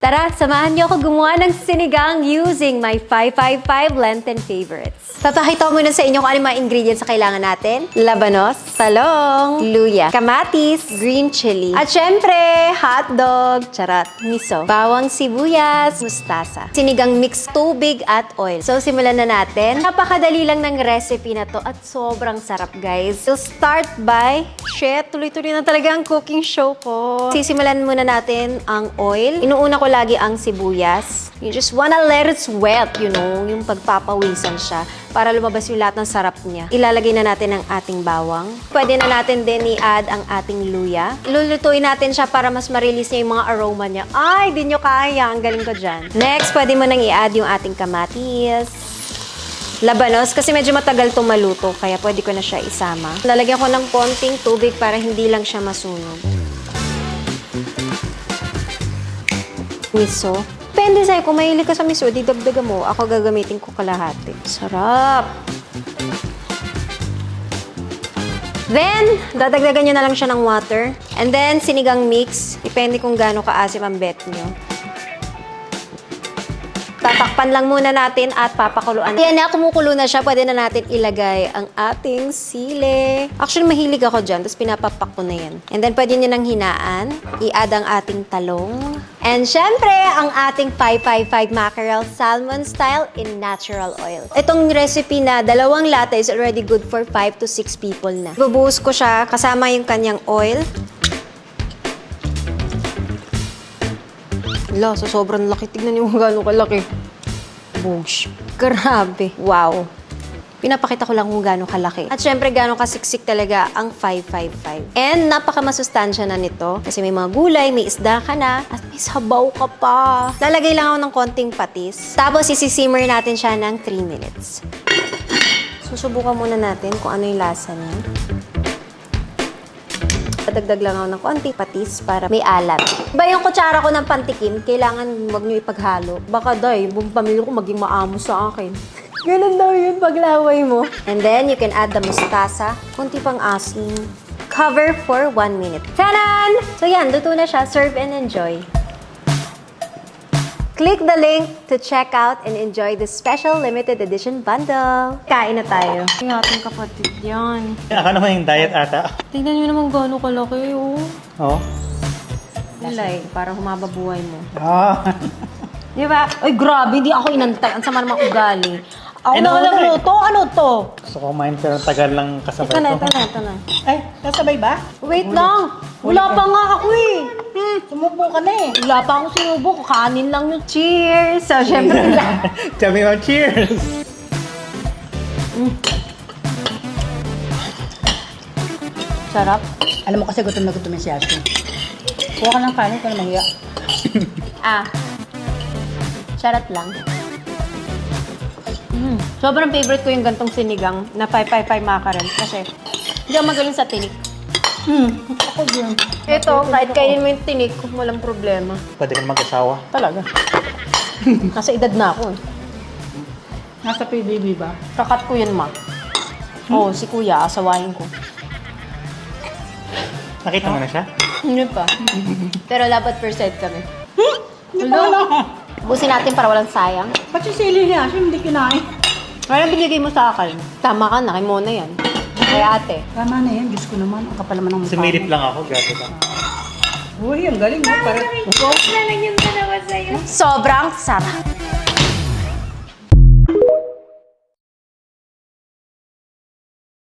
Tara, samahan niyo ako gumawa ng sinigang using my 555 Lenten favorites. Papakita ko muna sa inyo kung ano yung mga ingredients na kailangan natin. Labanos, talong, luya, kamatis, green chili, at syempre, hotdog, charat, miso, bawang sibuyas, mustasa. Sinigang mix tubig at oil. So, simulan na natin. Napakadali lang ng recipe na to at sobrang sarap, guys. We'll start by, tuloy-tuloy na talaga ang cooking show ko. Sisimulan muna natin ang oil. Inuuna ko lagi ang sibuyas. You just wanna let it sweat, you know, yung pagpapawisan siya para lumabas yung lahat ng sarap niya. Ilalagay na natin ang ating bawang. Pwede na natin din i-add ang ating luya. Lulutuin natin siya para mas ma-release niya yung mga aroma niya. Ay, di nyo kaya. Ang galing ko dyan. Next, pwede mo nang i-add yung ating kamatis. Labanos, kasi medyo matagal itong maluto, kaya pwede ko na siya isama. Lalagyan ko ng konting tubig para hindi lang siya masunog. Miso. Depende sa'yo. Kung mahilig ka sa miso, di dagdagan mo. Ako gagamitin ko kalahati. Sarap! Then, dadagdagan nyo na lang siya ng water. And then, sinigang mix. Depende kung gaano kaasim ang bet nyo. Tatakpan lang muna natin at papakuluan. Ayan na, kumukulo na siya. Pwede na natin ilagay ang ating sili. Actually, mahilig ako dyan. Tapos pinapapak ko na yan. And then, pwede nyo nang hinaan. I-add ang ating talong. And syempre, ang ating 555 mackerel salmon style in natural oil. Itong recipe na 2 lata is already good for 5 to 6 people na. Bubuhos ko siya kasama yung kanyang oil. Wala, so sobrang laki. Tignan niyo kung gaano kalaki. Boosh. Grabe. Wow. Pinapakita ko lang kung gaano kalaki. At syempre, gaano kasiksik talaga ang 555. And napaka-masustansya na nito. Kasi may mga gulay, may isda ka na, at may sabaw ka pa. Lalagay lang ako ng konting patis. Tapos, isisimmer natin siya ng 3 minutes. Susubukan muna natin kung ano yung lasa niya. Dagdag lang ako ng konting patis para may alat. Iba yung kutsara ko ng pantikim, kailangan wag nyo ipaghalo. Baka day, buong pamilya ko maging maamos sa akin. Ganun daw yun paglaway mo. And then, you can add the mustasa. Kunti pang asin. Cover for 1 minute. Tanan! So yan, luto na siya. Serve and enjoy. Click the link to check out and enjoy the special limited edition bundle. Kain na tayo. Yung ating kapatid yan. Akala mo yung diet ata? Tingnan nyo naman gaano kalaki, oh. Oo. Like, para humaba buhay mo. Ah. Di ba? Ay, grabe, hindi ako inantay. Ang sama naman ugali. Ako Ano na na lang eh? luto. Ano to? Gusto ko kumain pero tagal lang kasabay Ito na, ko. ito na. Ay, kasabay ba? Wait lang. Wala pa nga ako eh. Sumubo ka na eh. Wala pa akong sinubo. Kakanin lang yung cheers. So, syempre, Sabi mo, cheers! sarap. Alam mo kasi gutom na gutom yung si Ashley. Kuha ka ng kanin, ikaw na mangya. Charat lang. Sobrang favorite ko yung gantong sinigang na 555 mackerel kasi hindi ako magaling sa tinik. Ako din. Ito, kahit kainin mo yung tinik, walang problema. Pwede ka na mag-asawa. Talaga. Kasi edad na ako. Nasa PBB ba? Kakat ko yun, ma. Oo, si kuya, asawahin ko. Nakita mo na siya? Hindi pa. Pero love at first sight kami. Hindi ko alam. Busin natin para walang sayang. Ba't yung sili niya? Siya hindi kinain. Kaya binigay mo sa akin. Tama ka, nakimo na yan. Kaya ate. Tama na yan. Diyos ko naman. Ang kapal naman ng mukha. Sumilip lang ako, grabe ka. Uy, ang galing mo. Parang, Sobrang sarap.